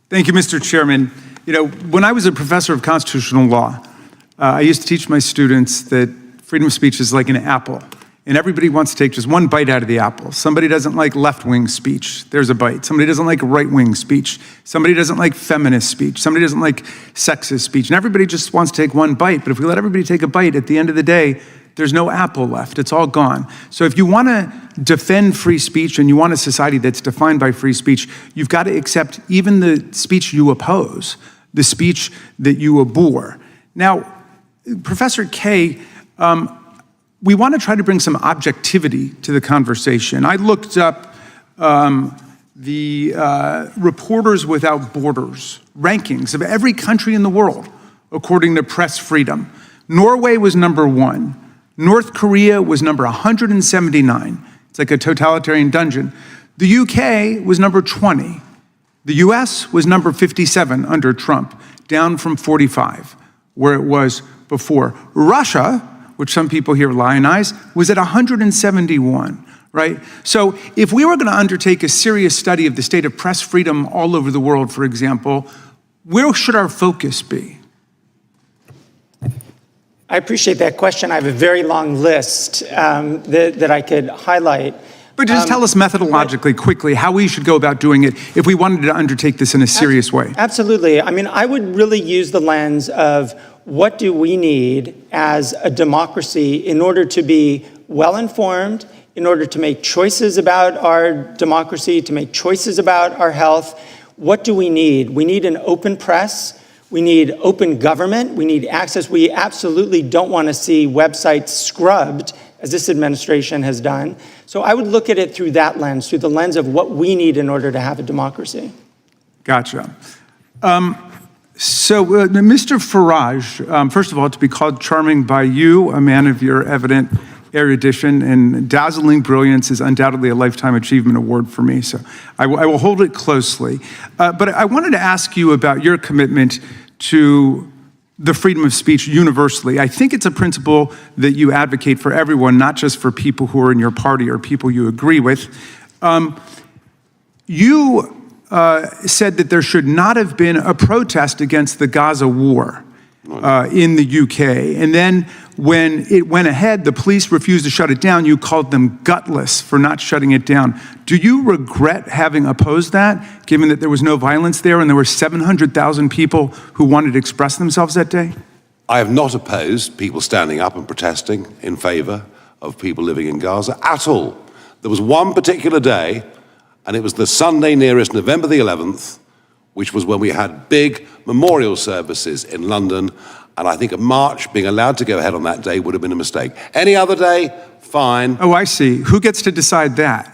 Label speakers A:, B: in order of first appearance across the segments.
A: Thank you, Mr. Chairman. You know, when I was a professor of constitutional law, I used to teach my students that freedom of speech is like an apple, and everybody wants to take just one bite out of the apple. Somebody doesn't like left-wing speech, there's a bite. Somebody doesn't like right-wing speech. Somebody doesn't like feminist speech. Somebody doesn't like sexist speech, and everybody just wants to take one bite. But if we let everybody take a bite, at the end of the day, there's no apple left, it's all gone. So if you want to defend free speech and you want a society that's defined by free speech, you've got to accept even the speech you oppose, the speech that you abhor. Now, Professor Kaye, we want to try to bring some objectivity to the conversation. I looked up the Reporters Without Borders rankings of every country in the world, according to press freedom. Norway was number 1. North Korea was number 179. It's like a totalitarian dungeon. The UK was number 20. The US was number 57 under Trump, down from 45, where it was before. Russia, which some people here lionize, was at 171, right? So if we were going to undertake a serious study of the state of press freedom all over the world, for example, where should our focus be?
B: I appreciate that question. I have a very long list that I could highlight.
A: But just tell us methodologically, quickly, how we should go about doing it if we wanted to undertake this in a serious way.
B: Absolutely. I mean, I would really use the lens of what do we need as a democracy in order to be well-informed, in order to make choices about our democracy, to make choices about our health. What do we need? We need an open press. We need open government. We need access. We absolutely don't want to see websites scrubbed, as this administration has done. So I would look at it through that lens, through the lens of what we need in order to have a democracy.
A: Gotcha. Mr. Farage, first of all, to be called charming by you, a man of your evident erudition and dazzling brilliance, is undoubtedly a Lifetime Achievement Award for me, so I will hold it closely. But I wanted to ask you about your commitment to the freedom of speech universally. I think it's a principle that you advocate for everyone, not just for people who are in your party or people you agree with. You said that there should not have been a protest against the Gaza war in the UK. And then when it went ahead, the police refused to shut it down. You called them gutless for not shutting it down. Do you regret having opposed that, given that there was no violence there and there were 700,000 people who wanted to express themselves that day?
C: I have not opposed people standing up and protesting in favor of people living in Gaza at all. There was one particular day, and it was the Sunday nearest November the 11th, which was when we had big memorial services in London, and I think a march being allowed to go ahead on that day would have been a mistake. Any other day, fine.
A: Oh, I see. Who gets to decide that?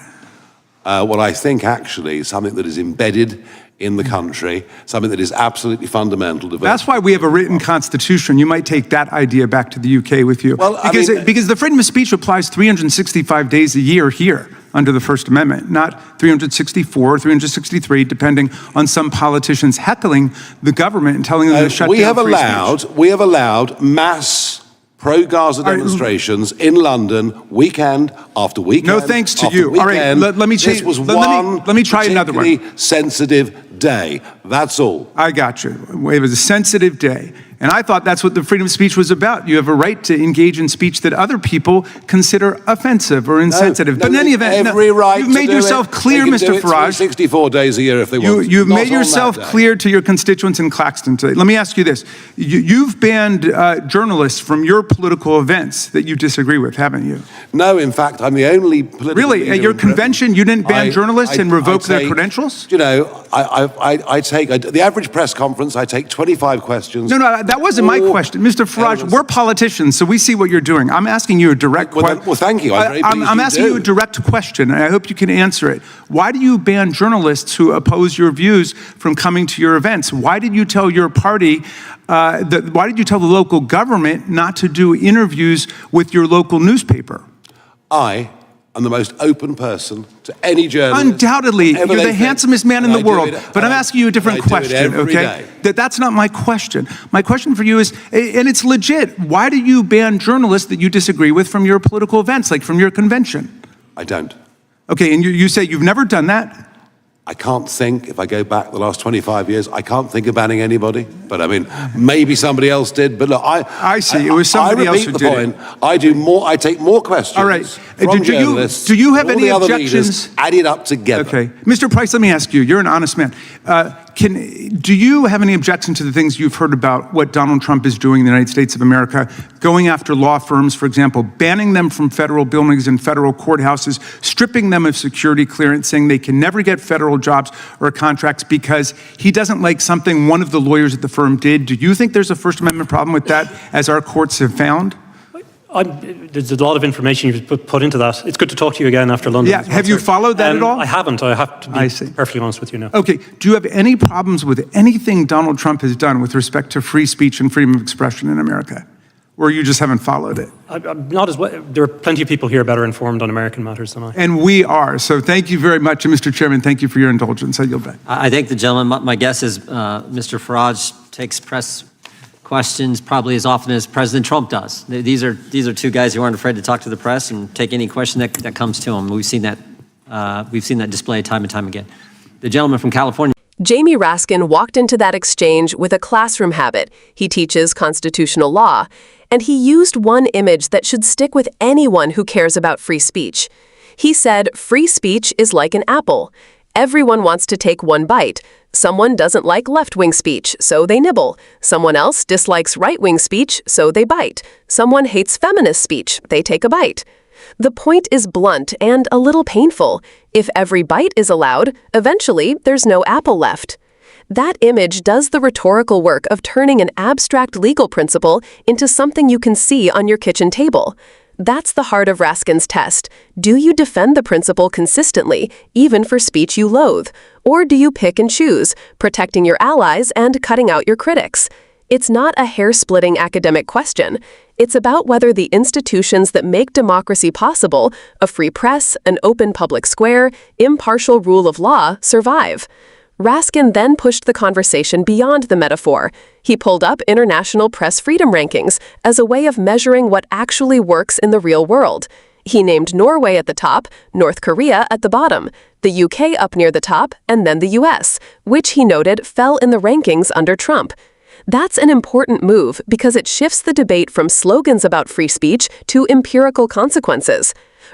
C: Well, I think actually something that is embedded in the country, something that is absolutely fundamental to vote.
A: That's why we have a written constitution. You might take that idea back to the UK with you.
C: Well,
A: because the freedom of speech applies 365 days a year here under the First Amendment, not 364, 363, depending on some politicians heckling the government and telling them to shut down free speech.
C: We have allowed mass pro-Gaza demonstrations in London, weekend after weekend.
A: No thanks to you. All right, let me change.
C: This was
A: let me try another one.
C: Sensitive day. That's all.
A: I got you. It was a sensitive day. And I thought that's what the freedom of speech was about. You have a right to engage in speech that other people consider offensive or insensitive. But in any event, you've made yourself clear, Mr. Farage.
C: 64 days a year if they want.
A: You've made yourself clear to your constituents in Claxton today. Let me ask you this. You've banned journalists from your political events that you disagree with, haven't you?
C: No, in fact, I'm the only political
A: Really?
C: leader
A: At your
C: in Britain.
A: convention, you didn't ban journalists and revoke their credentials?
C: You know, I take, the average press conference, I take 25 questions.
A: No, that wasn't my question. Mr. Farage, we're politicians, so we see what you're doing. I'm asking you a direct question.
C: Well, thank you.
A: I'm asking you a direct question, and I hope you can answer it. Why do you ban journalists who oppose your views from coming to your events? Why did you tell your party, why did you tell the local government not to do interviews with your local newspaper?
C: I am the most open person to any journalist.
A: Undoubtedly, you're the handsomest man in the world. But I'm asking you a different question, okay? That's not my question. My question for you is, and it's legit, why do you ban journalists that you disagree with from your political events, like from your convention?
C: I don't.
A: Okay, and you say you've never done that?
C: I can't think, if I go back the last 25 years, I can't think of banning anybody. But I mean, maybe somebody else did. But look,
A: I see. It was somebody else who did it.
C: I take more questions.
A: All right.
C: From journalists,
A: do you have
C: all
A: any
C: the other
A: objections?
C: leaders added up together.
A: Okay. Mr. Price, let me ask you. You're an honest man. Do you have any objection to the things you've heard about what Donald Trump is doing in the United States of America, going after law firms, for example, banning them from federal buildings and federal courthouses, stripping them of security clearance, saying they can never get federal jobs or contracts because he doesn't like something one of the lawyers at the firm did? Do you think there's a First Amendment problem with that, as our courts have found?
D: There's a lot of information you've put into that. It's good to talk to you again after London.
A: Yeah, have you followed that at all?
D: I haven't. I have to be perfectly honest with you now.
A: Okay, do you have any problems with anything Donald Trump has done with respect to free speech and freedom of expression in America? Or you just haven't followed it?
D: I'm not as well. There are plenty of people here better informed on American matters than I.
A: And we are. So thank you very much. And Mr. Chairman, thank you for your indulgence. I yield back.
E: I think the gentleman, my guess is Mr. Farage takes press questions probably as often as President Trump does. These are two guys who aren't afraid to talk to the press and take any question that comes to them. We've seen that display time and time again. The gentleman from California.
F: Jamie Raskin walked into that exchange with a classroom habit. He teaches constitutional law, and he used one image that should stick with anyone who cares about free speech. He said, free speech is like an apple. Everyone wants to take one bite. Someone doesn't like left-wing speech, so they nibble. Someone else dislikes right-wing speech, so they bite. Someone hates feminist speech, they take a bite. The point is blunt and a little painful. If every bite is allowed, eventually there's no apple left. That image does the rhetorical work of turning an abstract legal principle into something you can see on your kitchen table. That's the heart of Raskin's test. Do you defend the principle consistently, even for speech you loathe? Or do you pick and choose, protecting your allies and cutting out your critics? It's not a hair-splitting academic question. It's about whether the institutions that make democracy possible, a free press, an open public square, impartial rule of law, survive. Raskin then pushed the conversation beyond the metaphor. He pulled up international press freedom rankings as a way of measuring what actually works in the real world. He named Norway at the top, North Korea at the bottom, the UK up near the top, and then the US, which he noted fell in the rankings under Trump. That's an important move because it shifts the debate from slogans about free speech to empirical consequences.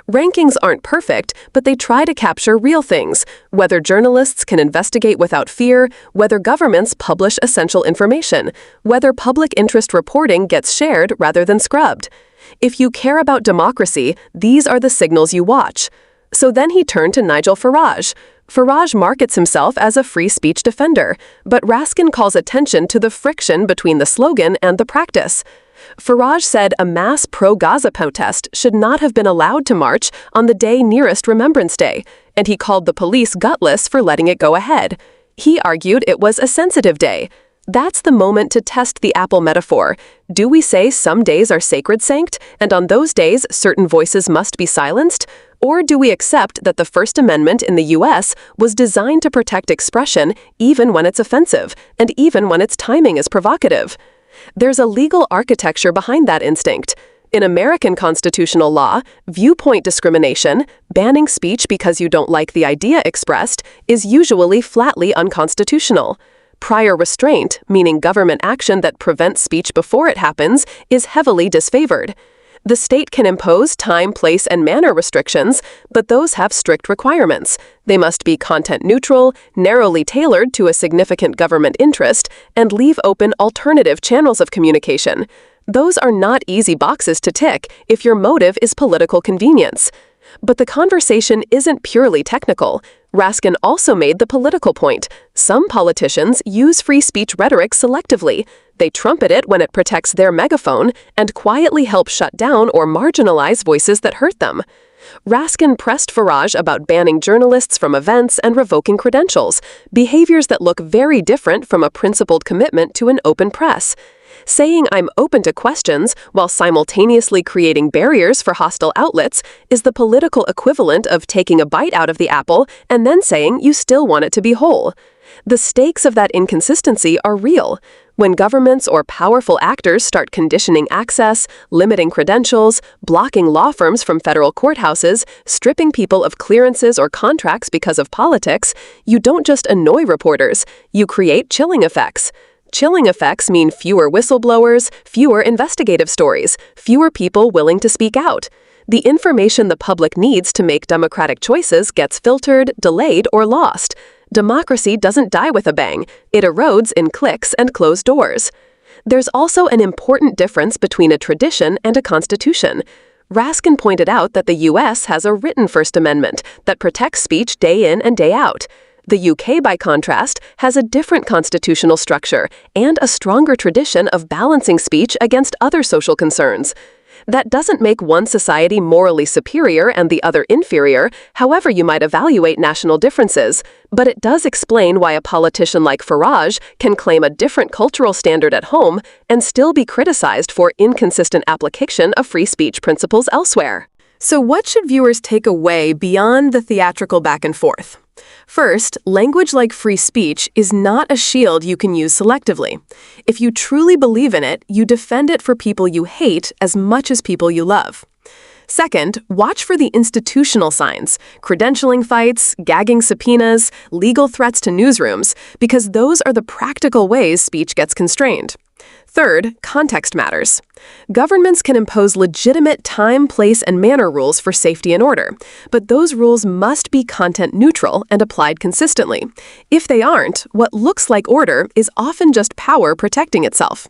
F: Rankings aren't perfect, but they try to capture real things, whether journalists can investigate without fear, whether governments publish essential information, whether public interest reporting gets shared rather than scrubbed. If you care about democracy, these are the signals you watch. So then he turned to Nigel Farage. Farage markets himself as a free speech defender, but Raskin calls attention to the friction between the slogan and the practice. Farage said a mass pro-Gaza protest should not have been allowed to march on the day nearest Remembrance Day, and he called the police gutless for letting it go ahead. He argued it was a sensitive day. That's the moment to test the apple metaphor. Do we say some days are sacred sanct, and on those days certain voices must be silenced? Or do we accept that the First Amendment in the U.S. was designed to protect expression even when it's offensive, and even when its timing is provocative? There's a legal architecture behind that instinct. In American constitutional law, viewpoint discrimination, banning speech because you don't like the idea expressed, is usually flatly unconstitutional. Prior restraint, meaning government action that prevents speech before it happens, is heavily disfavored. The state can impose time, place, and manner restrictions, but those have strict requirements. They must be content neutral, narrowly tailored to a significant government interest, and leave open alternative channels of communication. Those are not easy boxes to tick if your motive is political convenience. But the conversation isn't purely technical. Raskin also made the political point. Some politicians use free speech rhetoric selectively. They trumpet it when it protects their megaphone and quietly help shut down or marginalize voices that hurt them. Raskin pressed Farage about banning journalists from events and revoking credentials, behaviors that look very different from a principled commitment to an open press. Saying I'm open to questions while simultaneously creating barriers for hostile outlets is the political equivalent of taking a bite out of the apple and then saying you still want it to be whole. The stakes of that inconsistency are real. When governments or powerful actors start conditioning access, limiting credentials, blocking law firms from federal courthouses, stripping people of clearances or contracts because of politics, you don't just annoy reporters, you create chilling effects. Chilling effects mean fewer whistleblowers, fewer investigative stories, fewer people willing to speak out. The information the public needs to make democratic choices gets filtered, delayed, or lost. Democracy doesn't die with a bang. It erodes in clicks and closed doors. There's also an important difference between a tradition and a constitution. Raskin pointed out that the U.S. has a written First Amendment that protects speech day in and day out. The UK, by contrast, has a different constitutional structure and a stronger tradition of balancing speech against other social concerns. That doesn't make one society morally superior and the other inferior, however you might evaluate national differences, but it does explain why a politician like Farage can claim a different cultural standard at home and still be criticized for inconsistent application of free speech principles elsewhere. So what should viewers take away beyond the theatrical back and forth? First, language like free speech is not a shield you can use selectively. If you truly believe in it, you defend it for people you hate as much as people you love. Second, watch for the institutional signs, credentialing fights, gagging subpoenas, legal threats to newsrooms, because those are the practical ways speech gets constrained. Third, context matters. Governments can impose legitimate time, place, and manner rules for safety and order, but those rules must be content neutral and applied consistently. If they aren't, what looks like order is often just power protecting itself.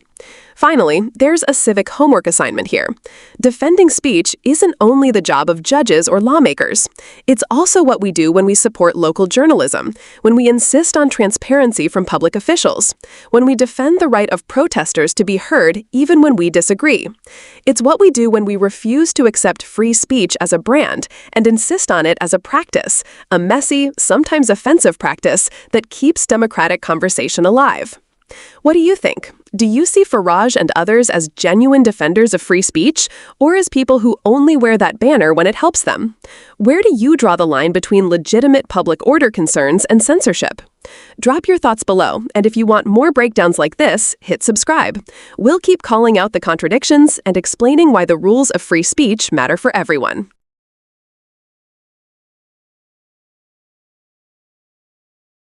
F: Finally, there's a civic homework assignment here. Defending speech isn't only the job of judges or lawmakers. It's also what we do when we support local journalism, when we insist on transparency from public officials, when we defend the right of protesters to be heard even when we disagree. It's what we do when we refuse to accept free speech as a brand and insist on it as a practice, a messy, sometimes offensive practice that keeps democratic conversation alive. What do you think? Do you see Farage and others as genuine defenders of free speech, or as people who only wear that banner when it helps them? Where do you draw the line between legitimate public order concerns and censorship? Drop your thoughts below, and if you want more breakdowns like this, hit subscribe. We'll keep calling out the contradictions and explaining why the rules of free speech matter for everyone.